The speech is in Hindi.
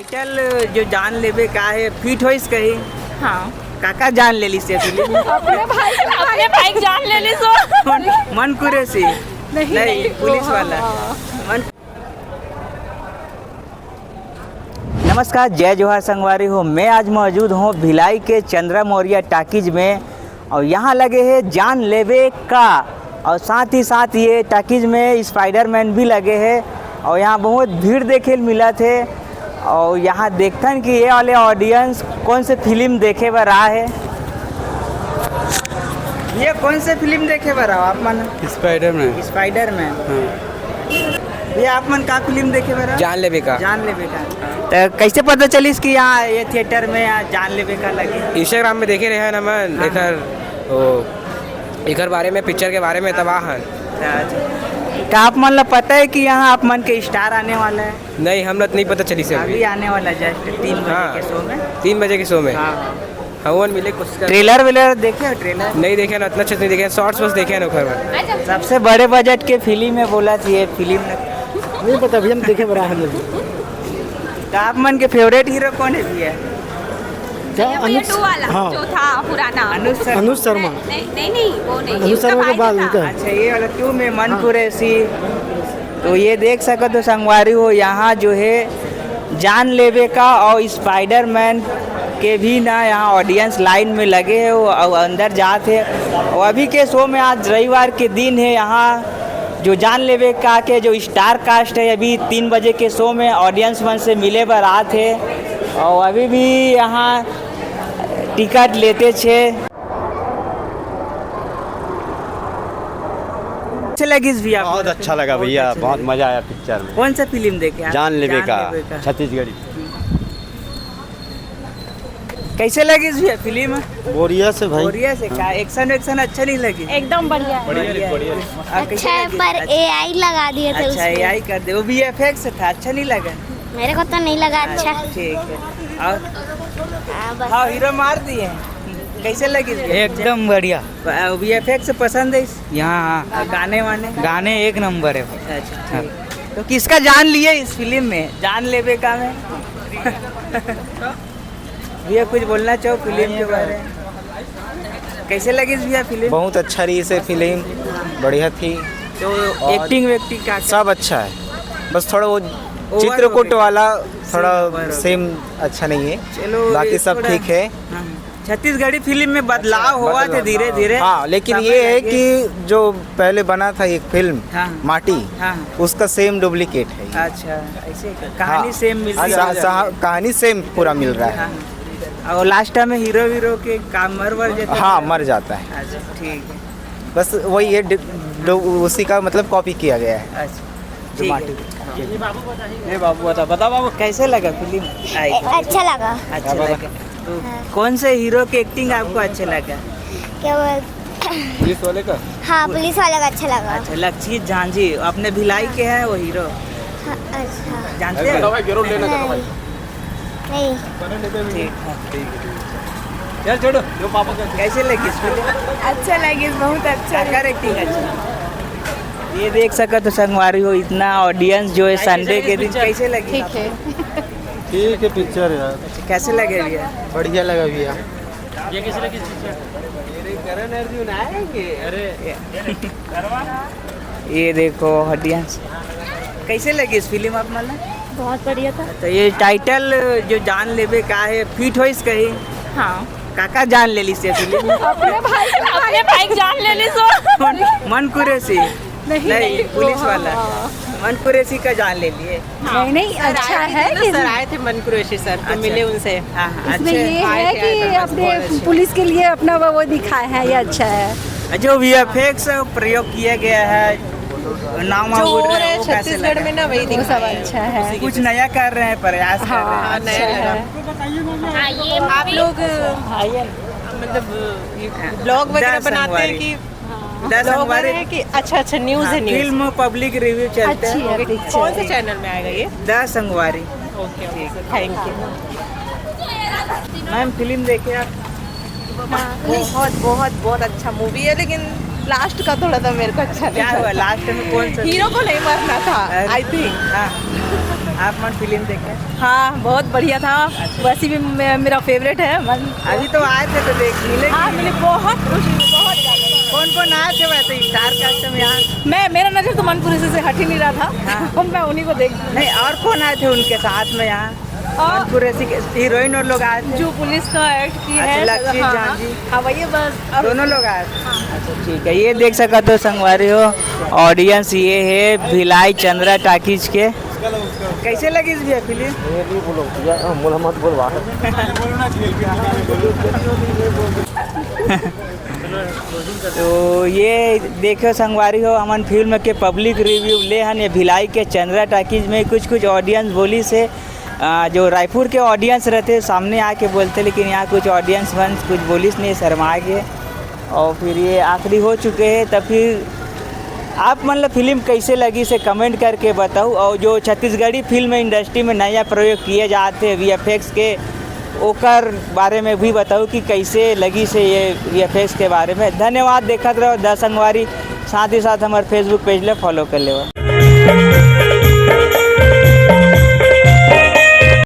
टाइटल जो जान लेबे का है फिट होइस कही। हाँ काका जान ले ली से फिल्म अपने भाई जान ले ली सो मन कुरेसी नहीं पुलिस वाला मन। नमस्कार, जय जोहार संगवारी हो। मैं आज मौजूद हूँ भिलाई के चंद्रा मौर्य टाकीज में और यहाँ लगे हैं जान लेबे का और साथ ही साथ ये टाकीज में स्पाइडरमैन भी लगे हैं और यहाँ बहुत भीड़ देखे मिला थे और यहाँ देखते कि ये वाले ऑडियंस कौन से फिल्म देखे बर रहा है। ये कौन से फिल्म देखे बर रहा आप मन? स्पाइडरमैन। स्पाइडरमैन। ये आप मन का फिल्म देखे बर? जान लेबे का। जान लेबे का। तो कैसे पता चलिस कि यहाँ ये थिएटर में यहाँ जान लेबे का लगे? इंस्टाग्राम में देखे रहे हैं ना मन। एकर बारे में, पिक्चर के बारे में तबाह है। क्या आप मन ला पता है कि यहाँ आप मन के स्टार आने वाला है? नहीं, हम लोग नहीं पता चली से अभी आने वाला जस्ट 3 बजे के शो में। 3 बजे के शो में। हाँ हाँ मिले कुछ ट्रेलर वेलर देखे हो? ट्रेलर नहीं देखे ना, इतना अच्छे नहीं देखे, शॉर्ट्स बस देखे ना। घर सबसे बड़े बजट के फिल्म में बोला चाहिए फिल्म नहीं पता अभी हम देखे बड़ा हम। तो आप मन के फेवरेट हीरो कौन है भैया? अनुज वाला जो था पुराना अनुज शर्मा। नहीं वो नहीं, अनुज शर्मा के बाद उनका। अच्छा, ये वाला क्यों में मन कुरैशी। तो ये देख सको तो संगवारी हो, यहाँ जो है जान लेबे का और स्पाइडरमैन के भी ना यहाँ ऑडियंस लाइन में लगे हैं और अंदर जाते हैं। और अभी के शो में आज रविवार के दिन है, यहाँ जो जान लेबे का के जो स्टार कास्ट है अभी 3 बजे के शो में ऑडियंस मन से मिले बर आते हैं और अभी भी यहाँ टिकट लेते छे। अच्छा लगी भैया? बहुत अच्छा लगा भैया, बहुत मजा आया पिक्चर में। कौन सा फिल्म देखे आप? जान लेबे का छत्तीसगढ़ी। कैसे लगी भैया फिल्म? बोरिया से भाई। बोरिया से क्या एक्शन अच्छा नहीं लगी? एकदम बढ़िया है। अच्छा है पर एआई लगा दिए थे अच्छा उसमें। एआई कर दे, वो भी एफएक्स था, अच्छा नहीं लगा? मेरे को तो नहीं लगा अच्छा। ठीक है। और हाँ, बस। हाँ हीरो मार दिए। कैसे लगी? एकदम बढ़िया। वीएफएक्स पसंद है यहाँ और गाने वाने? गाने एक नंबर है। अच्छा तो किसका जान लिए इस फिल्म में? जान लेबे का में भैया कुछ बोलना चाहो फिल्म के बारे में? कैसे लगी भैया फिल्म? बहुत अच्छा रही से फिल्म, बढ़िया थी। तो एक्टिंग का सब अच्छा है, बस थोड़ा वो चित्रकूट वाला थोड़ा सेम अच्छा नहीं है। चलो बाकी सब ठीक है। छत्तीसगढ़ी फिल्म में बदलाव हुआ थे धीरे धीरे। हाँ, लेकिन ये है कि जो पहले बना था एक फिल्म माटी, उसका सेम डुप्लीकेट है। अच्छा ऐसे कहानी सेम मिल रही है? कहानी सेम पूरा मिल रहा है। और लास्ट में हीरो के काम मर जाता है? हाँ मर जाता है। अच्छा ठीक है, बस वही है, उसी का मतलब कॉपी किया गया है। अच्छा ठीक है। ये बाबू बता बाबू कैसे लगा फिल्म? अच्छा लगा। अच्छा लगा। तो कौन से हीरो की एक्टिंग आपको अच्छा लगा? क्या बोल? पुलिस वाले का। हाँ पुलिस वाला का अच्छा लगा। अच्छा लक्षित झांझी अपने भिलाई के हैं वो हीरो, हाँ, अच्छा जानते हैं? नहीं ठीक है। चल छोड़ो जो पापा का। कैसे लगी फिल्म? अच्छा लगी, बहुत अच्छा। सरकार एक्टिंग अच्छा। ये देख सका तो संगवारी हो, इतना ऑडियंस जो है संडे के दिन। कैसे लगी? ठीक है। ठीक है पिक्चर यार, अच्छा, कैसे लगे भैया? बढ़िया लगा भैया। ये कैसे लगी पिक्चर? करण अर्जुन आएंगे। अरे ये देखो ऑडियंस कैसे लगी इस फिल्म आप मन? बहुत बढ़िया था। तो ये टाइटल जो जान लेबे का है फिट होइस कही। हाँ काका जान ले ली से फिल्म अपने भाई जान ले ली सो मन कुरैशी नहीं पुलिस वाला मन कुरैशी का जान ले लिए। नहीं अच्छा है। सर आए थे मन कुरैशी सर, तो मिले उनसे। इसमें ये है कि अपने पुलिस के लिए अपना वो दिखाया है, ये अच्छा है। जो वीएफएक्स प्रयोग किया गया है नाम छत्तीसगढ़ में ना वही दिखा सब अच्छा है। कुछ नया कर रहे हैं, प्रयास कर रहे हैं। नया लगा। ये आप लोग मतलब ब्लॉग वगैरह बनाते हैं कि ब्लॉग वगैरह है कि अच्छा न्यूज़ है? न्यूज़ फिल्म पब्लिक रिव्यू चलते हैं। कौन से चैनल में आएगा ये? 10 संगवारी। Okay thank you ma'am film देखे आप? बहुत बहुत बहुत अच्छा मूवी है, लेकिन लास्ट का थोड़ा सा मेरे को अच्छा क्या नहीं हुआ लगा। लास्ट में कौन सा हीरो को नहीं मरना था आई थिंक। हाँ आप मन फिल्म देखे हाँ बहुत बढ़िया था। वैसे भी मेरा फेवरेट है मन। अभी तो आए थे तो देख मिले हाँ मिले बहुत खुशी बहुत ज़्यादा। कौन कौन आए थे वैसे स्टार कास्ट में यहाँ मेरा नज़र तो मनपुरी से हट ही नहीं रहा था। मैं उन्हीं को देख नहीं और कौन आए थे उनके साथ में यहाँ मनपुर ऐसी हीरोइन और लोग आए थे जो पुलिस का एक्ट की अच्छा, है। लक्ष्मी हाँ, जान जी। हाँ वही बस। और दोनों लोग आए थे अच्छा ठीक है ये देख सका तो संगवारी हो ऑडियंस ये है भिलाई चंद्रा टाकीज के कैसे लगी इस फिल्म तो ये देखो संगवारी हो हमन फिल्म के पब्लिक रिव्यू ले हन ये भिलाई के चंद्रा टाकीज में कुछ ऑडियंस बोली से जो रायपुर के ऑडियंस रहते सामने आके बोलते लेकिन यहाँ कुछ ऑडियंस वन कुछ बोलिस नहीं शर्मा गए और फिर ये आखिरी हो चुके हैं तब फिर आप मतलब फिल्म कैसे लगी से कमेंट करके बताओ और जो छत्तीसगढ़ी फिल्म इंडस्ट्री में नया प्रयोग किए जाते हैं VFX के ओकर बारे में भी बताओ कि कैसे लगी से ये VFX के बारे में। धन्यवाद देखते रहो द संगवारी साथ ही साथ हमारे फेसबुक पेज ले फॉलो कर ले।